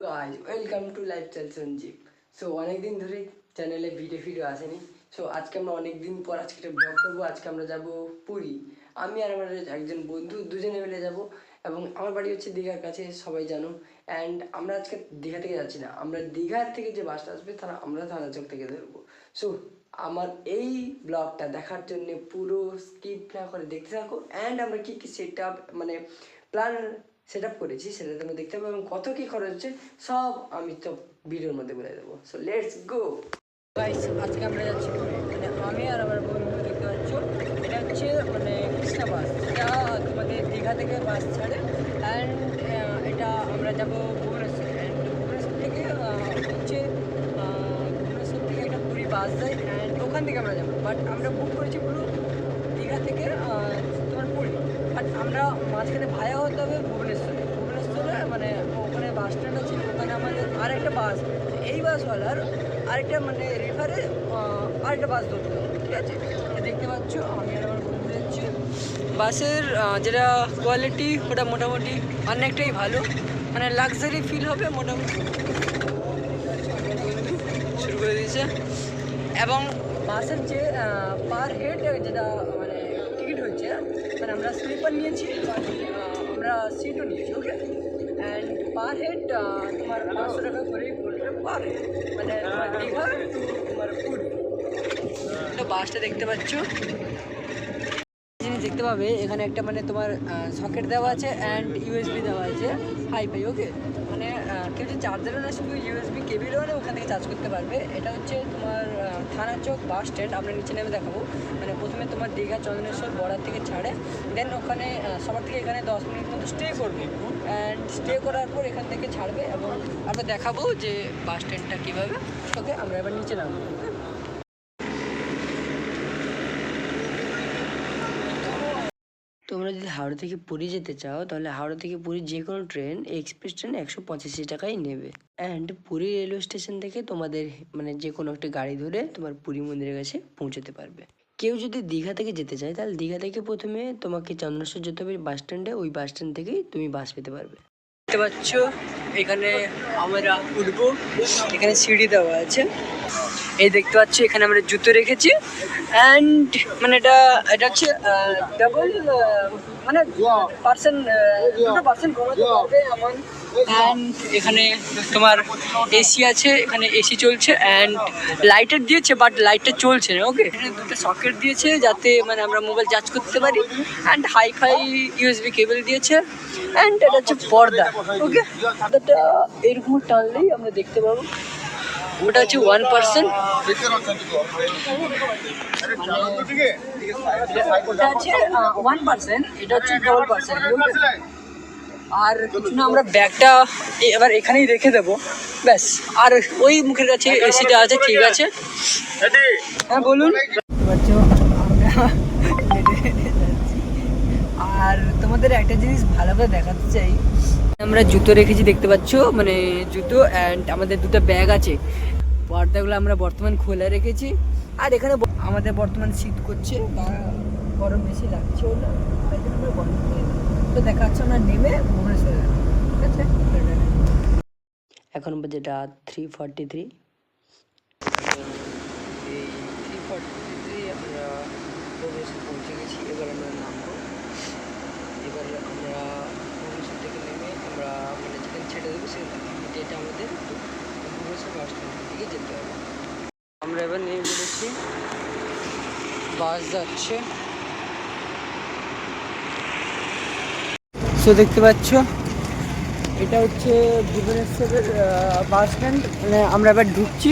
Guys welcome to lifestyle Sanjeev. So অনেকদিন ধরে চ্যানেলে ভিডিও আসেনি। সো আজকে আমরা অনেকদিন পর আজকে একটা ব্লগ করবো। আজকে আমরা যাব পুরী। আমি আর আমার একজন বন্ধু দুজনে মিলে যাব, এবং আমার বাড়ি হচ্ছে দীঘার কাছে, সবাই জানো। অ্যান্ড আমরা আজকে দীঘা থেকে যাচ্ছি না, আমরা দীঘার থেকে যে বাসটা আসবে তারা আমরা থানাচক থেকে ধরবো। সো আমার এই ব্লগটা দেখার জন্য পুরো স্কিপ না করে দেখতে থাকো। অ্যান্ড আমরা কী কী সেট আপ মানে প্ল্যান সেট আপ করেছি সেটা তোমরা দেখতে পাবো, এবং কত কী খরচ হচ্ছে সব আমি তো ভিডিওর মধ্যে বলে দেবো। So let's go guys. আজকে আমরা যাচ্ছি মানে আমি আর আমার বন্ধু, দেখতে পাচ্ছ এটা হচ্ছে মানে কৃষ্ণা বাস, যেটা তোমাদের দীঘা থেকে বাস ছাড়ে। অ্যান্ড এটা আমরা যাব ভুবনেশ্বর। অ্যান্ড ভুবনেশ্বর থেকে হচ্ছে ভুবনেশ্বর থেকে একটা পুরী বাস যায়, অ্যান্ড ওখান থেকে আমরা যাবো। বাট আমরা বুক করেছি পুরো দীঘা থেকে তোমার পুরী। বাট আমরা মাঝখানে ভায়া হতে হবে ভুবনেশ্বরে। মানে ওখানে বাস স্ট্যান্ড আছে, ওখানে আমাদের আরেকটা বাস, এই বাসওয়ালার আরেকটা মানে রিভারে আরেকটা বাস ধরতে হবে, ঠিক আছে? দেখতে পাচ্ছ আমি আর আমার বন্ধু যাচ্ছি। বাসের যেটা কোয়ালিটি ওটা মোটামুটি অনেকটাই ভালো, মানে লাক্সারি ফিল হবে মোটামুটি। শুরু করে দিয়েছে, এবং বাসের যে পার হেড যেটা মানে টিকিট হচ্ছে, মানে আমরা স্লিপার নিয়েছি, আমরা সিটও নিয়েছি, ওকে। অ্যান্ড পার হেড তোমার 500 টাকা করেই পড়বে পার হেড, মানে তোমার দীঘা টু তোমার পুরী। তো বাসটা দেখতে পাচ্ছ, জিনিস দেখতে পাবে এখানে একটা মানে তোমার সকেট দেওয়া আছে অ্যান্ড ইউএসবি দেওয়া আছে, হাইফাই, ওকে। মানে কেউ যে চার্জারও না, শুধু ইউএসবি কেবিলও না, ওখান থেকে চার্জ করতে পারবে। এটা হচ্ছে তোমার থানাচক বাস স্ট্যান্ড। আমরা নিচে নেমে দেখাবো। মানে প্রথমে তোমার দীঘা চন্দনেশ্বর বর্ডার থেকে ছাড়ে, দেন ওখানে সবার থেকে এখানে 10 মিনিট মতো স্টে করবে, অ্যান্ড স্টে করার পর এখান থেকে ছাড়বে, এবং আমরা দেখাবো যে বাস স্ট্যান্ডটা কীভাবে। ওকে, আমরা এবার নিচে নামবো। তোমরা যদি হাওড়া থেকে পুরী যেতে চাও, তাহলে হাওড়া থেকে পুরী যে কোনো ট্রেন, এক্সপ্রেস ট্রেন 185 টাকাই নেবে। অ্যান্ড পুরী রেলওয়ে স্টেশন থেকে তোমাদের মানে যে কোনো একটা গাড়ি ধরে তোমার পুরী মন্দিরের কাছে পৌঁছতে পারবে। কেউ যদি দীঘা থেকে যেতে চায়, তাহলে দীঘা থেকে প্রথমে তোমাকে চন্দনেশ্বর যেতে হবে বাস স্ট্যান্ডে, ওই বাস স্ট্যান্ড থেকেই তুমি বাস পেতে পারবে। দেখতে পাচ্ছ এখানে আমরা উঠবো, এখানে সিঁড়ি দেওয়া আছে। এই দেখতে পাচ্ছ এখানে আমরা জুতো রেখেছি, অ্যান্ড মানে এটা হচ্ছে ডাবল মানে পার্সেন, দুটো পার্সেন কমাতে পারবে এমন। অ্যান্ড এখানে তোমার এসি আছে, এখানে এসি চলছে, অ্যান্ড লাইটার দিয়েছে, বাট লাইটটা চলছে না, ওকে। এখানে দুটো সকেট দিয়েছে যাতে মানে আমরা মোবাইল চার্জ করতে পারি, অ্যান্ড হাইফাই ইউএসবি কেবল দিয়েছে, অ্যান্ড এটা হচ্ছে পর্দা, ওকে। পর্দাটা এরকম টানলেই আমরা দেখতে পাবো। ওটা হচ্ছে 1%, ওটা হচ্ছে 1%, এটা হচ্ছে 12%। আর কিছু না, আমরা ব্যাগটা এবার এখানেই রেখে দেবো, ব্যাস। আর ওই মুখের কাছে এসিটা আছে, ঠিক আছে। হ্যাঁ বলুন। আর তোমাদের একটা জিনিস ভালো করে দেখাতে চাই, আমরা জুতো রেখেছি দেখতে পাচ্ছ, মানে জুতো, অ্যান্ড আমাদের দুটো ব্যাগ আছে। পর্দাগুলো আমরা বর্তমান খোলা রেখেছি। আর এখানে আমাদের বর্তমান শীত করছে বা গরম বেশি লাগছে না, তাই জন্য আমরা বন্ধ করে দিই। তো দেখা যাচ্ছে আমরা নেমে ভুবনেশ্বর, ঠিক আছে। এখন বাজে রাত 3:43। এই 3:43 আমরা ভুবনেশ্বর পৌঁছে গেছি। এবার আমরা নামবো। এবার আমরা ভুবনেশ্বর থেকে নেমে আমরা মানে যেখানে ছেড়ে দেবো যেটা আমাদের ভুবনেশ্বর বাস স্ট্যান্ড থেকে যেতে হবে। আমরা এবার নেমে পড়েছি, বাস যাচ্ছে। তো দেখতে পাচ্ছ এটা হচ্ছে ভুবনেশ্বরের বাস স্ট্যান্ড, মানে আমরা এবার ঢুকছি।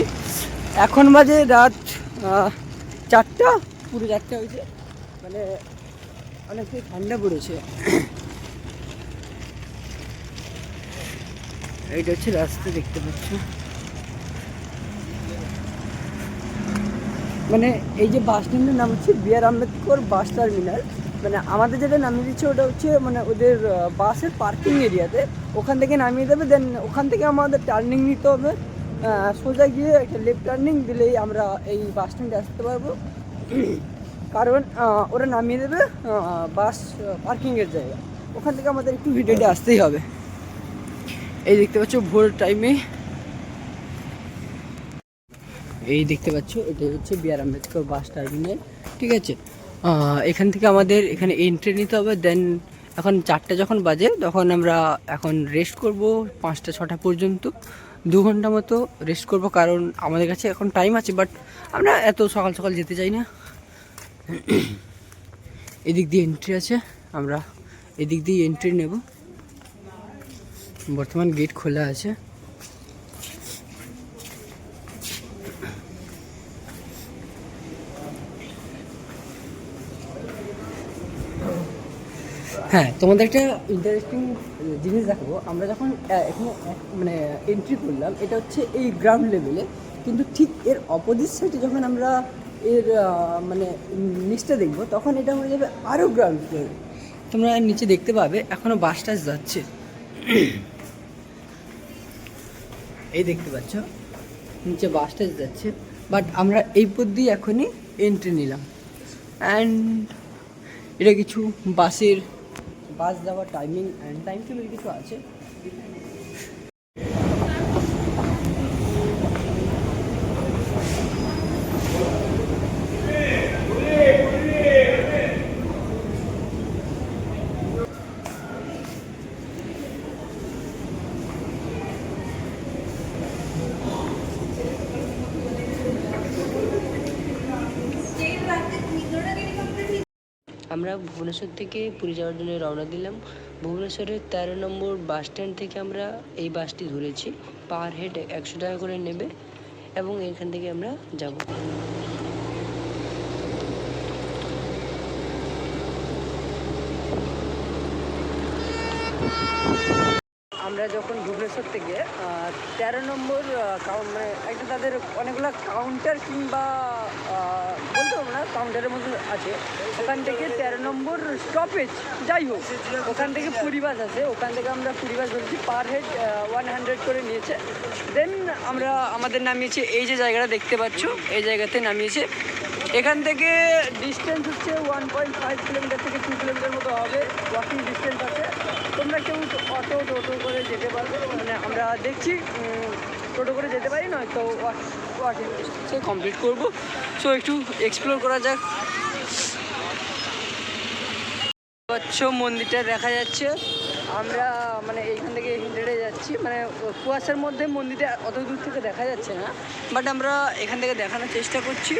এখন বাজে রাত 4টা, পুরো 4টা হয়েছে, মানে অনেকটাই ঠান্ডা পড়েছে। এইটা হচ্ছে রাস্তা, দেখতে পাচ্ছ। মানে এই যে বাস স্ট্যান্ডের নাম হচ্ছে বি আর আম্বেদকর বাস টার্মিনাল। মানে আমাদের যেটা নামিয়ে দিচ্ছে ওটা হচ্ছে মানে ওদের বাসের পার্কিং এরিয়াতে, ওখান থেকে নামিয়ে দেবে। দেন ওখান থেকে আমাদের টার্নিং নিতে হবে, সোজা গিয়ে একটা লেফট টার্নিং দিলেই আমরা এই বাস স্ট্যান্ডে আসতে পারবো। কারণ ওরা নামিয়ে দেবে বাস পার্কিংয়ের জায়গা, ওখান থেকে আমাদের একটু হেঁটে আসতেই হবে। এই দেখতে পাচ্ছ ভোর টাইমে, এই দেখতে পাচ্ছ এটা হচ্ছে বি.আর. Ambedkar bus terminal. ঠিক আছে, এখান থেকে আমাদের এখানে এন্ট্রি নিতে হবে। দেন এখন 4টা যখন বাজে তখন আমরা এখন রেস্ট করব 5টা 6টা পর্যন্ত, 2 ঘন্টা মতো রেস্ট করব, কারণ আমাদের কাছে এখন টাইম আছে, বাট আমরা এত সকাল সকাল যেতে চাই না। এদিক দিয়ে এন্ট্রি আছে, আমরা এদিক দিয়ে এন্ট্রি নেব। বর্তমান গেট খোলা আছে। হ্যাঁ, তোমাদের একটা ইন্টারেস্টিং জিনিস দেখাবো। আমরা যখন এখানে মানে এন্ট্রি করলাম, এটা হচ্ছে এই গ্রাউন্ড লেভেলে, কিন্তু ঠিক এর অপোজিট সাইডে যখন আমরা এর মানে নিচটা দেখবো, তখন এটা হয়ে যাবে আরও গ্রাউন্ড ফ্লোর। তোমরা নিচে দেখতে পাবে এখনও বাস টাস যাচ্ছে। এই দেখতে পাচ্ছ নিচে বাস টাস যাচ্ছে, বাট আমরা এই পথ দিয়ে এখনই এন্ট্রি নিলাম। অ্যান্ড এটা কিছু বাস যাওয়ার টাইমিং অ্যান্ড টাইম টেবিল কিছু আছে। আমরা ভুবনেশ্বর থেকে পুরী যাওয়ার জন্য রওনা দিলাম। ভুবনেশ্বরের 13 নম্বর বাস স্ট্যান্ড থেকে আমরা এই বাসটি ধরেছি। পার হেড 100 টাকা করে নেবে এবং এখান থেকে আমরা যাব। আমরা যখন ভুবনেশ্বর থেকে 13 নম্বর মানে একটা তাদের অনেকগুলো কাউন্টার কিংবা বলতে পারবো না, কাউন্টারের মধ্যে আছে, ওখান থেকে 13 নম্বর স্টপেজ, যাই হোক ওখান থেকে পুরী বাস আছে, ওখান থেকে আমরা পুরী বাস ধরেছি। পার হেড 100 করে নিয়েছে। দেন আমরা আমাদের নামিয়েছে এই যে জায়গাটা দেখতে পাচ্ছ, এই জায়গাতে নামিয়েছে। এখান থেকে ডিস্টেন্স হচ্ছে 1.5 কিলোমিটার থেকে 2 কিলোমিটার মতো হবে, ওয়াকিং ডিস্টেন্স আছে। তোমরা কেউ টোটো করে যেতে পারবে, মানে আমরা দেখছি টোটো করে যেতে পারি, নয়তো ওয়াকিং ডিস্টেন্সে কমপ্লিট করবো। সো একটু এক্সপ্লোর করা যাক। পাচ্ছ মন্দিরটা দেখা যাচ্ছে। আমরা মানে এইখান থেকে হেঁটে যাচ্ছি, মানে কুয়াশার মধ্যে মন্দিরটা অত দূর থেকে দেখা যাচ্ছে না, বাট আমরা এখান থেকে দেখানোর চেষ্টা করছি।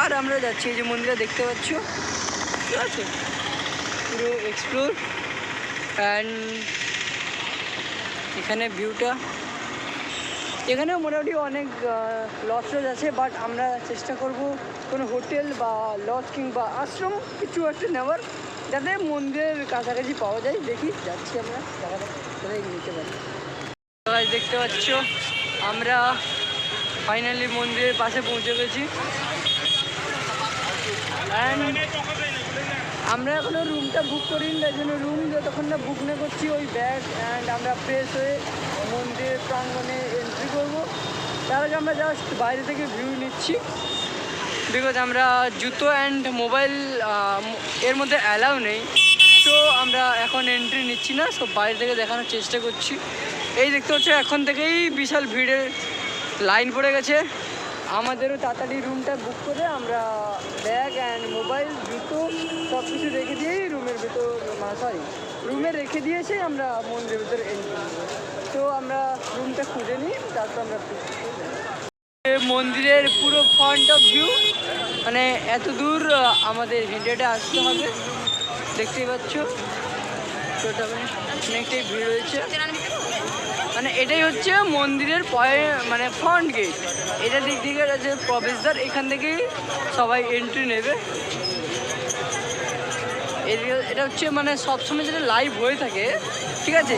আর আমরা যাচ্ছি, এই যে মন্দিরটা দেখতে পাচ্ছ, ঠিক আছে, পুরো এক্সপ্লোর। অ্যান্ড এখানে ভিউটা, এখানেও মোটামুটি অনেক লজ আছে, বাট আমরা চেষ্টা করব কোনো হোটেল বা লজ কিংবা আশ্রম কিছু একটা নেওয়ার, যাতে মন্দিরের কাছাকাছি পাওয়া যায়। দেখি যাচ্ছি আমরা, জায়গাটা কোথায় নিতে পারি। দেখতে পাচ্ছ আমরা ফাইনালি মন্দিরের পাশে পৌঁছে গেছি। অ্যান্ড আমরা এখনও রুমটা বুক করিনি, তাই জন্য রুম যতক্ষণ না বুক না করছি ওই ব্যাগ অ্যান্ড আমরা ফ্রেশ হয়ে মন্দিরের প্রাঙ্গণে এন্ট্রি করবো। তার আগে আমরা জাস্ট বাইরে থেকে ভিউ নিচ্ছি, বিকজ আমরা জুতো অ্যান্ড মোবাইল এর মধ্যে অ্যালাউ নেই। তো আমরা এখন এন্ট্রি নিচ্ছি না, সব বাইরে থেকে দেখানোর চেষ্টা করছি। এই দেখতে হচ্ছে এখন থেকেই বিশাল ভিড়ের লাইন পড়ে গেছে। আমাদেরও তাড়াতাড়ি রুমটা বুক করে আমরা ব্যাগ অ্যান্ড মোবাইল জুতো সব কিছু রেখে দিয়েই রুমে রেখে দিয়েছে আমরা মন্দিরের ভিতরে এন্ট্রি। তো আমরা রুমটা খুঁজে নিই, তারপর আমরা মন্দিরের পুরো ফ্রন্ট অফ ভিউ, মানে এত দূর আমাদের হেঁটে আসতে হবে, দেখতেই পাচ্ছ। অনেকটাই ভিড় রয়েছে, মানে এটাই হচ্ছে মন্দিরের মানে ফ্রন্ট গেট। এটা দিক থেকে আছে প্রবেশদ্বার, এখান থেকেই সবাই এন্ট্রি নেবে। এটা হচ্ছে মানে সবসময় যেটা লাইভ হয়ে থাকে, ঠিক আছে।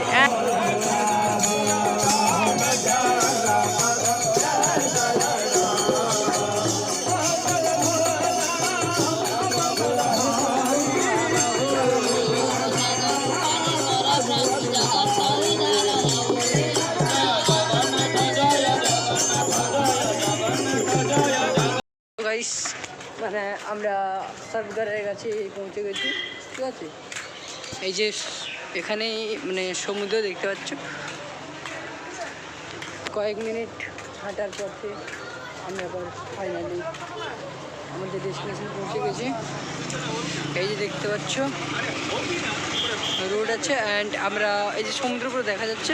মানে আমরা সার্ভদারের কাছে পৌঁছে গেছি, ঠিক আছে। এই যে এখানেই মানে সমুদ্র দেখতে পাচ্ছ, কয়েক মিনিট হাঁটার পথে আমি আবার ফাইনালি আমাদের ডেস্টিনেশন পৌঁছে গেছি। এই যে দেখতে পাচ্ছ রোড আছে অ্যান্ড আমরা এই যে সমুদ্র পুরো দেখা যাচ্ছে।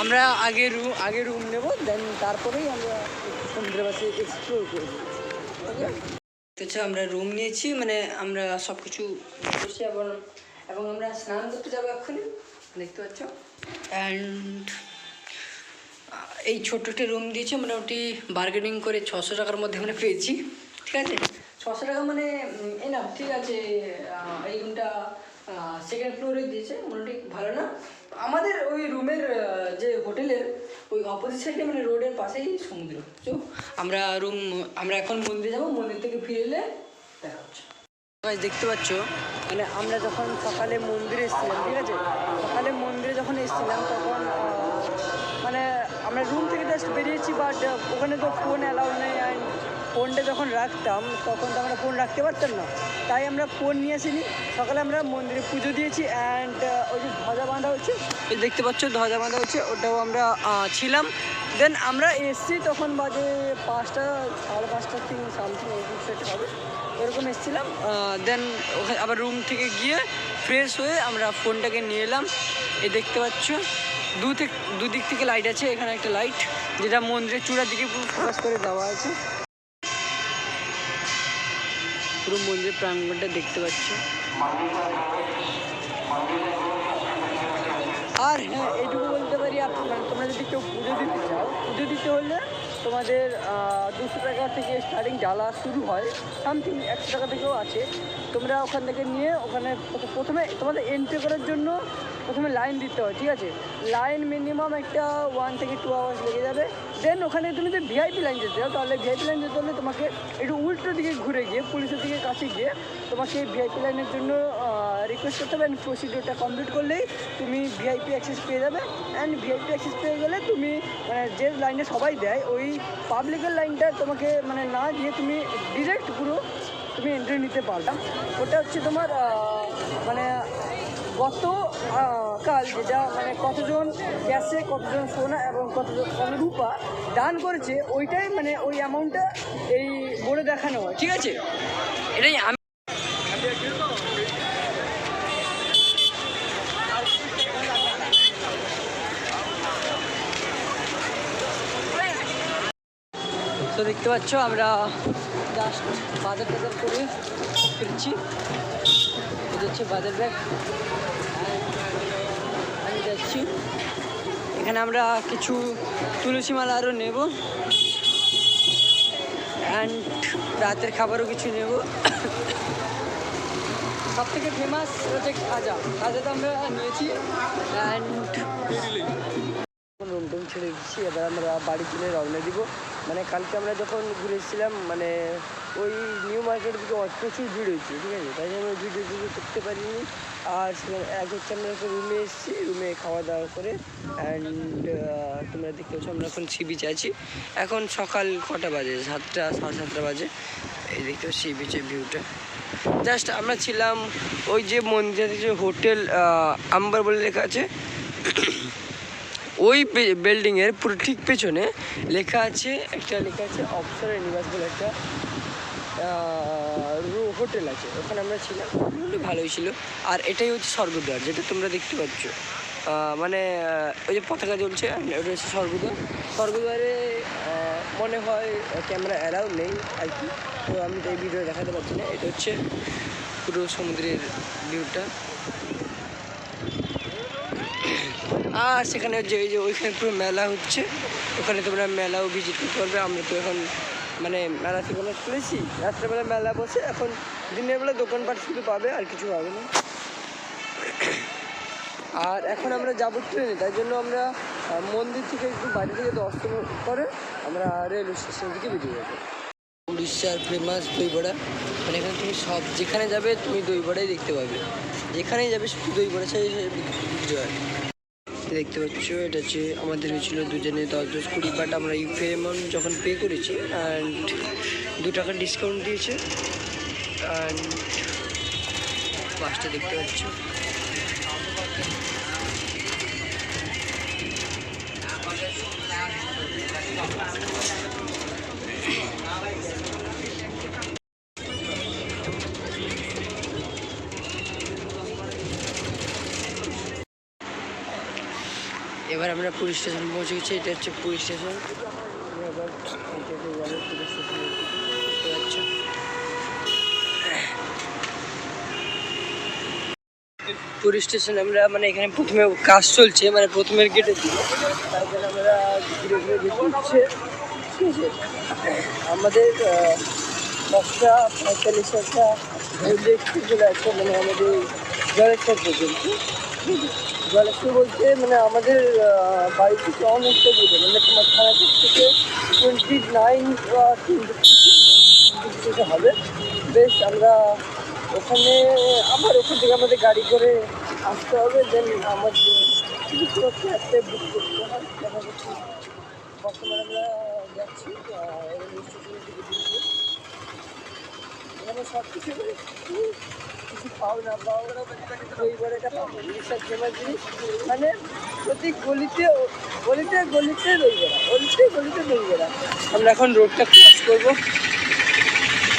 আমরা আগে রুম নেব, দেন তারপরেই আমরা সমুদ্রের পাশে এক্সপ্লোর করব। ওকে, আচ্ছা আমরা রুম নিয়েছি, মানে আমরা সব কিছু বসে এবং আমরা স্নান করতে যাবো এক্ষুনি, দেখতে পাচ্ছ। অ্যান্ড এই ছোট্ট একটা রুম দিয়েছে, মোটামুটি বার্গেনিং করে 600 টাকার মধ্যে আমরা পেয়েছি। ঠিক আছে, 600 টাকা মানে এনাফ। ঠিক আছে, এই রুমটা সেকেন্ড ফ্লোরে দিয়েছে, মোটামুটি ভালো না। আমাদের ওই রুমের যে হোটেলের ওই অপোজিট সাইডে মানে রোডের পাশেই সমুদ্র। তো আমরা এখন মন্দিরে যাবো, মন্দির থেকে ফিরে এলে দেখা হচ্ছে। দেখতে পাচ্ছ মানে আমরা যখন সকালে মন্দিরে এসেছিলাম, ঠিক আছে, সকালে মন্দিরে যখন এসেছিলাম তখন মানে আমরা রুম থেকে জাস্ট বেরিয়েছি, বাট ওখানে তো ফোন অ্যালাউ নেই। অ্যান্ড ফোনটা যখন রাখতাম তখন তো আমরা ফোন রাখতে পারতাম না, তাই আমরা ফোন নিয়ে আসিনি। সকালে আমরা মন্দিরে পুজো দিয়েছি অ্যান্ড ওই যে ধ্বজা বাঁধা হচ্ছে, দেখতে পাচ্ছ ধ্বজা বাঁধা হচ্ছে, ওটাও আমরা ছিলাম। দেন আমরা এসছি তখন বাজে 5টা, সাড়ে 5টা সামথিং এরকম সেট হবে, এরকম এসেছিলাম। দেন ওখানে আবার রুম থেকে গিয়ে ফ্রেশ হয়ে আমরা ফোনটাকে নিয়ে এলাম। এই দেখতে পাচ্ছ দুদিক থেকে লাইট আছে, এখানে একটা লাইট যেটা মন্দিরের চূড়ার দিকে পুরো ফোকাস করে দেওয়া আছে। পুরো মন্দিরের প্রাঙ্গণটা দেখতে পাচ্ছ। আর হ্যাঁ, এইটুকু বলতে পারি, তোমরা যদি কেউ পুজো দিতে চাও, পুজো দিতে হলে তোমাদের 200 টাকা থেকে স্টার্টিং ডালা শুরু হয়, সামথিং 100 টাকা থেকেও আছে। তোমরা ওখান থেকে নিয়ে ওখানে প্রথমে তোমাদের এন্ট্রি করার জন্য প্রথমে লাইন দিতে হয়। ঠিক আছে, লাইন মিনিমাম একটা 1 থেকে 2 আওয়ার্স লেগে যাবে। দেন ওখানে তুমি যদি ভিআইপি লাইন যেতে চাও, তাহলে ভিআইপি লাইন যেতে হলে তোমাকে একটু উল্টো দিকে ঘুরে গিয়ে পুলিশের দিকে কাছে গিয়ে তোমাকে ভিআইপি লাইনের জন্য রিকোয়েস্ট করতে হবে। অ্যান্ড প্রসিডিওরটা কমপ্লিট করলেই তুমি ভিআইপি অ্যাক্সেস পেয়ে যাবে। অ্যান্ড ভিআইপি অ্যাক্সেস পেয়ে গেলে তুমি মানে যে লাইনে সবাই দেয় ওই পাবলিকের লাইনটা তোমাকে মানে না দিয়ে তুমি ডিরেক্ট পুরো তুমি এন্ট্রি নিতে পারলাম। ওটা হচ্ছে তোমার মানে কাল যেটা মানে কতজন ক্যাশে, কতজন সোনা এবং কত রূপা দান করেছে, ওইটাই মানে ওই অ্যামাউন্টটা এই বলে দেখানো হয়। ঠিক আছে, এটাই আমি তো দেখতে পাচ্ছ আমরা জাস্ট বাজার টাজার করে ফিরছি। এটা হচ্ছে বাজার ব্যাগ, আমি যাচ্ছি। এখানে আমরা কিছু তুলসী মালা আরও নেব অ্যান্ড রাতের খাবারও কিছু নেব। সব থেকে ফেমাস হচ্ছে খাজাটা আমরা নিয়েছি অ্যান্ড রুম টুম ছেড়ে দিচ্ছি। এবার আমরা বাড়ি চলে রওনা দিব। মানে কালকে আমরা যখন ঘুরে এসেছিলাম মানে ওই নিউ মার্কেটের দিকে প্রচুর ভিড় হয়েছে, ঠিক আছে, তাই জন্য ভিডিও করতে পারিনি। আর এক হচ্ছে আমরা একটা রুমে এসেছি, রুমে খাওয়া দাওয়া করে অ্যান্ড তোমরা দেখতে পাচ্ছ আমরা এখন সি বিচে আছি। এখন সকাল কটা বাজে? 7টা, সাড়ে 7টা বাজে। এই দেখতে পাচ্ছি সি বিচের ভিউটা। জাস্ট আমরা ছিলাম ওই যে মন্দিরের যে হোটেল আম্বার বলে লেখা আছে, ওই বিল্ডিংয়ের পুরো ঠিক পেছনে লেখা আছে অপসরা নিবাস বলে একটা হোটেল আছে, ওখানে আমরা ছিলাম, ভালোই ছিল। আর এটাই হচ্ছে স্বর্গদ্বার, যেটা তোমরা দেখতে পাচ্ছ, মানে ওই যে পতাকা জ্বলছে, ওটা হচ্ছে স্বর্গদ্বারে মনে হয় ক্যামেরা অ্যালাউ নেই আর কি, তো আমি তো এই ভিডিও দেখাতে পারছি না। এটা হচ্ছে পুরো সমুদ্রের ভিউটা। আর সেখানে যে ওইখানে পুরো মেলা হচ্ছে, ওখানে তোমরা মেলাও ভিজিট করতে পারবে। আমরা তো এখন মানে মেলা থেকে আমরা খুলেছি, রাত্রেবেলা মেলা বসে, এখন দিনের বেলা দোকানপাট শুধু পাবে আর কিছু পাবে না। আর এখন আমরা যাবো ট্রেনে, তাই জন্য আমরা মন্দির থেকে একটু বাইরে থেকে দর্শন করে আমরা রেল স্টেশন থেকে বেরিয়ে যাবো। উড়িষ্যার ফেমাস দই বড়া, মানে এখানে তুমি সব যেখানে যাবে তুমি দই বড়াই দেখতে পাবে, যেখানেই যাবে শুধু দই বড়া চাই বিক্রি হয়। দেখতে পাচ্ছ এটা হচ্ছে আমাদের হয়েছিল দুজনে 10-20 বাট আমরা ইউপি অ্যামাউন্ট যখন পে করেছি অ্যান্ড 2 টাকা ডিসকাউন্ট দিয়েছে। অ্যান্ড বাসটা দেখতে পাচ্ছ, এবার আমরা পুলিশ স্টেশন পৌঁছে গেছি। এটা হচ্ছে পুলিশ স্টেশন। এবার পুলিশ স্টেশন দেখতে পাচ্ছ। পুলিশ স্টেশন আমরা মানে এখানে প্রথমে কাজ চলছে, মানে প্রথমের গেটের দিকে, তার জন্য আমরা ঘুরে ঘুরে দেখতে হচ্ছে। ঠিক আছে, আমাদের 10টা 45টা চলে আসছে, মানে আমাদের জলেশ্বর পর্যন্ত। জলেশ্বর বলতে মানে আমাদের বাড়ি থেকে অনেকটা দূরে, মানে তোমার থানাপুর থেকে 29 বা 20 হবে। বেশ আমরা ওখানে আবার ওখান থেকে আমাদের গাড়ি করে আসতে হবে। দেন আমাদের কিছু একটা বুক করতে হয়। দেখা যাচ্ছে বর্তমানে আমরা যাচ্ছি রেলওয়ে স্টেশনের দিকে দিয়েছি। এখানে সব কিছু কিছু পাও না পাও, পরিবার এটা পাবো বিশাল ফেমাস জিনিস। মানে প্রতি গলিতে গলিতে গলিতে রইবেরা, গলিতে গলিতে রইবেরা। আমরা এখন রোডটা ক্রস করবো।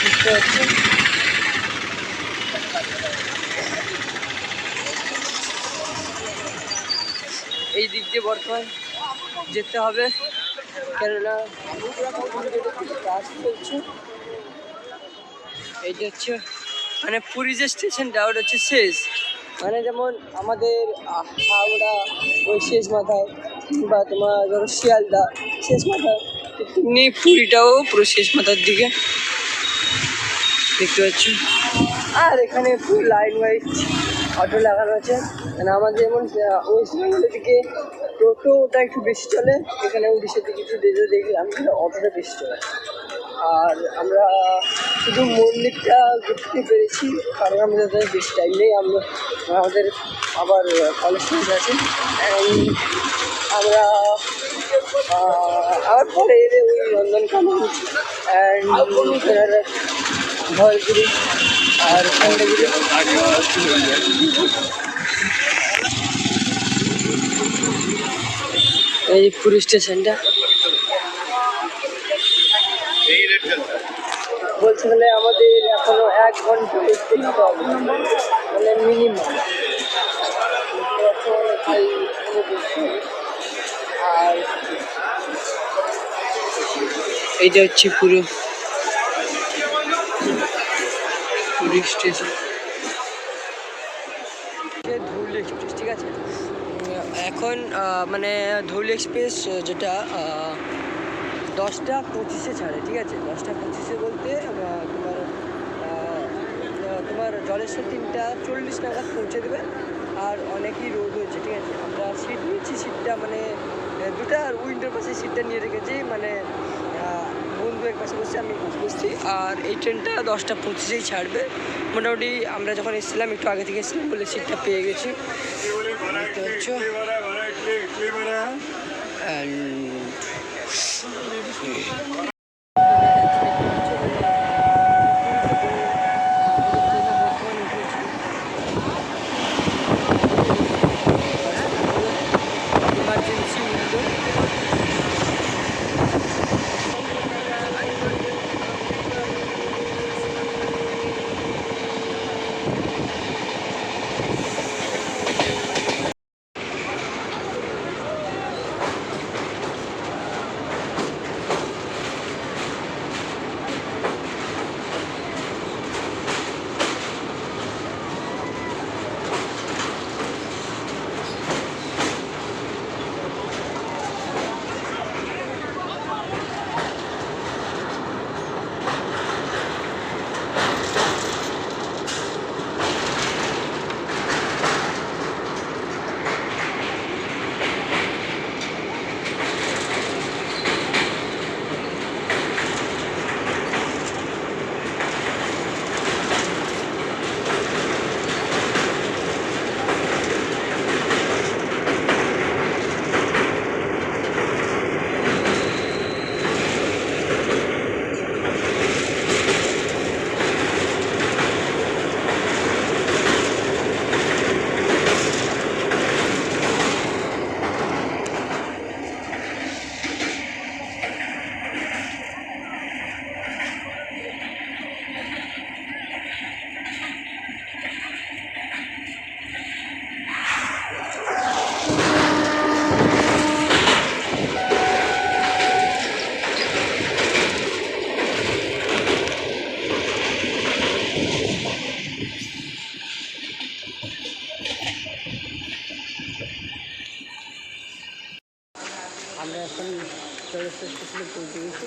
বুঝতে পারছি এই দিক দিয়ে বর্তমান যেতে হবে, কেননা কাজ চলছে। এইটা হচ্ছে মানে পুরী যে স্টেশনটা, ওটা হচ্ছে শেষ, মানে যেমন আমাদের হাওড়া ওই শেষ মাথায়, কিংবা তোমার ধরো শিয়ালদা শেষ মাথায়, তেমনি পুরীটাও পুরো শেষ মাথার দিকে দেখতে পাচ্ছ। আর এখানে পুরো লাইন ওয়াইজ অটো লাগানো আছে। মানে আমাদের যেমন ওয়েস্ট বেঙ্গলের দিকে টোটোটা একটু বেশি চলে, এখানে উড়িষ্যার দিকে একটু দেখলাম অটোটা বেশি চলে। আর আমরা শুধু মন্দিরটা ঘুরতে পেরেছি, কারণ আমাদের বেশি টাইম নেই। আমাদের আবার কলেজ আছে। আমরা আবার পরে এলে ওই নন্দনকানন অ্যান্ড ভয়গুড়ি আর খণ্ডগিরি। এই পুলিশ স্টেশনটা বলতে গেলে আমাদের এখনো 1 ঘন্টা দেখতে হবে, মানে মিনিমাম। আর এইটা হচ্ছে পুরো পুলিশ স্টেশন, ধৌলি এক্সপ্রেস। ঠিক আছে, এখন মানে ধৌলি এক্সপ্রেস যেটা 10টা 25-এ ছাড়ে। ঠিক আছে, 10টা 25-এ বলতে তোমার জলেশ্বর 3টা 40 নাগাদ পৌঁছে দেবে। আর অনেকই রোদ হয়েছে। ঠিক আছে, আমরা সিট নিয়েছি, সিটটা মানে দুটা উইন্ডোর পাশে সিটটা নিয়ে রেখেছি, মানে বন্ধু এক পাশে বসছে, আমি বসছি। আর এই ট্রেনটা 10টা 25-এই ছাড়বে। মোটামুটি আমরা যখন এসেছিলাম একটু আগে থেকে এসেছিলাম বলে সিটটা পেয়ে গেছি, দেখতে পাচ্ছ। আমরা এখন জলেশ্বর স্টেশনে পৌঁছে গেছি।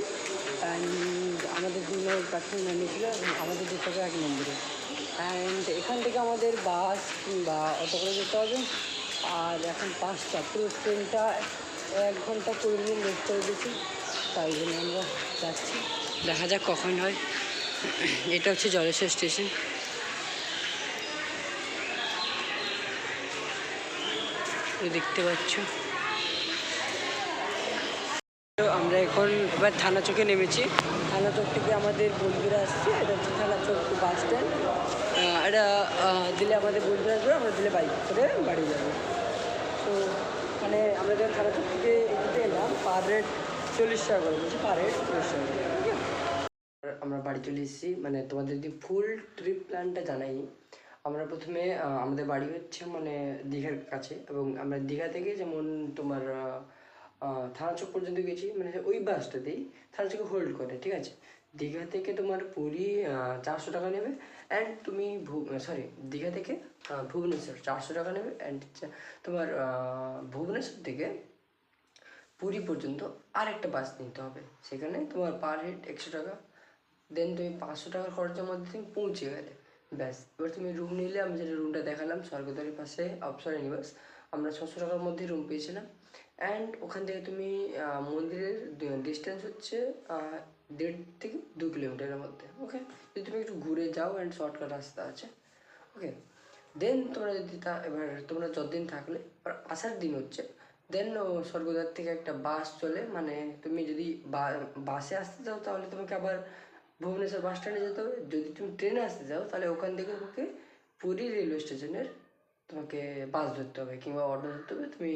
অ্যান্ড আমাদের 2 নম্বর প্ল্যাটফর্মে নামিয়েছিল এবং আমাদের যেতে হবে 1 নম্বরে। অ্যান্ড এখান থেকে আমাদের বাস কিংবা অটো করে যেতে হবে। আর এখন 5টা, পুরো ট্রেনটা 1 ঘন্টা 20 মিনিট লেট করে দিয়েছি, তাই জন্য আমরা যাচ্ছি। দেখা যাক কখন হয়। এটা হচ্ছে জলেশ্বর স্টেশন। দেখতে পাচ্ছ। তো আমরা এখন এবার থানা চোখে নেমেছি। থানা চোখ থেকে আমাদের বন্ধুরা আসছে। এটা হচ্ছে থানা চোখ বাস স্ট্যান্ড। এটা দিলে আমাদের বন্ধুরা আসবে, আমরা দিলে বাইক করে বাড়ি যাবো। তো মানে আমরা যখন থানা চোখ থেকে এগিয়ে এলাম, পার হেড 40 টাকা করে বলছি, পার হেড 40 টাকা করে, ঠিক আছে। আমরা বাড়ি চলে এসেছি, মানে তোমাদের যদি ফুল ট্রিপ প্ল্যানটা জানাই। আমরা প্রথমে আমাদের বাড়ি হচ্ছে মানে দীঘার কাছে, এবং আমরা দীঘা থেকে যেমন তোমার থানা চক পর্যন্ত গেছি, মানে ওই বাসটাতেই থানা চকে হোল্ড করে, ঠিক আছে। দীঘা থেকে তোমার পুরী 400 টাকা নেবে। অ্যান্ড তুমি সরি, দীঘা থেকে ভুবনেশ্বর 400 টাকা নেবে। অ্যান্ড তোমার ভুবনেশ্বর থেকে পুরী পর্যন্ত আরেকটা বাস নিতে হবে, সেখানে তোমার পার হেড 100 টাকা। দেন তুমি 500 টাকার খরচের মধ্যে তুমি পৌঁছে গেলে, ব্যাস। এবার তুমি রুম নিলে, আমি যেটা রুমটা দেখালাম স্বর্গদ্বারের পাশে অপসরা নিবাস, আমরা 600 টাকার মধ্যে রুম পেয়েছিলাম। অ্যান্ড ওখান থেকে তুমি মন্দিরের ডিস্টেন্স হচ্ছে 1.5 থেকে 2 কিলোমিটারের মধ্যে, ওকে। যদি তুমি একটু ঘুরে যাও অ্যান্ড শর্টকাট রাস্তা আছে, ওকে। দেন তোমরা যদি এবার তোমরা যতদিন থাকলে, আর আসার দিন হচ্ছে, দেন স্বর্গদ্বার থেকে একটা বাস চলে, মানে তুমি যদি বাসে আসতে চাও তাহলে তোমাকে আবার ভুবনেশ্বর বাস স্ট্যান্ডে যেতে হবে। যদি তুমি ট্রেনে আসতে চাও তাহলে ওখান থেকে তোমাকে পুরী রেলওয়ে স্টেশনের তোমাকে বাস ধরতে হবে কিংবা অটো ধরতে হবে। তুমি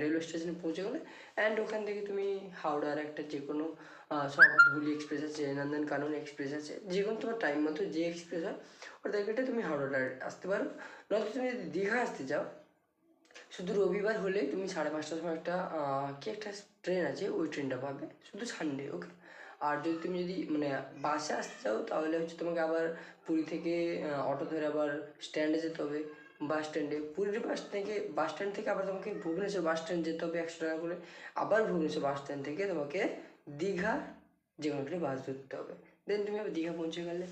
রেলওয়ে স্টেশনে পৌঁছে গেলে, অ্যান্ড ওখান থেকে তুমি হাওড়ার একটা যে কোনো সব হুগলি এক্সপ্রেস আছে, নন্দনকানন এক্সপ্রেস আছে, যে কোনো তোমার টাইম মতো যে এক্সপ্রেস হয় ওটা কেটে তুমি হাওড়াটা আসতে পারো। নয়তো তুমি যদি দীঘা আসতে চাও, শুধু রবিবার হলে তুমি 5:30টার সময় একটা কি একটা ট্রেন আছে, ওই ট্রেনটা পাবে শুধু সানডে, ওকে। আর যদি মানে বাসে আসতে চাও তাহলে হচ্ছে তোমাকে আবার পুরী থেকে অটো ধরে আবার স্ট্যান্ডে যেতে হবে, বাস স্ট্যান্ডে। পুরীর বাস স্ট্যান্ড থেকে আবার তোমাকে ভুবনেশ্বর বাস স্ট্যান্ড যেতে হবে 100 টাকা করে। আবার ভুবনেশ্বর বাস স্ট্যান্ড থেকে তোমাকে দীঘা যে কোনো একটা বাস ধরতে হবে। দেন তুমি আবার দীঘা পৌঁছে গেলে।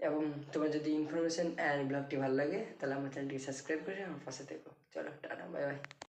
এবং তোমার যদি ইনফরমেশন অ্যান্ড ব্লগটি ভালো লাগে তাহলে আমার চ্যানেলটিকে সাবস্ক্রাইব করে আমার পাশে থেকো। চলো টাটা, বাই বাই।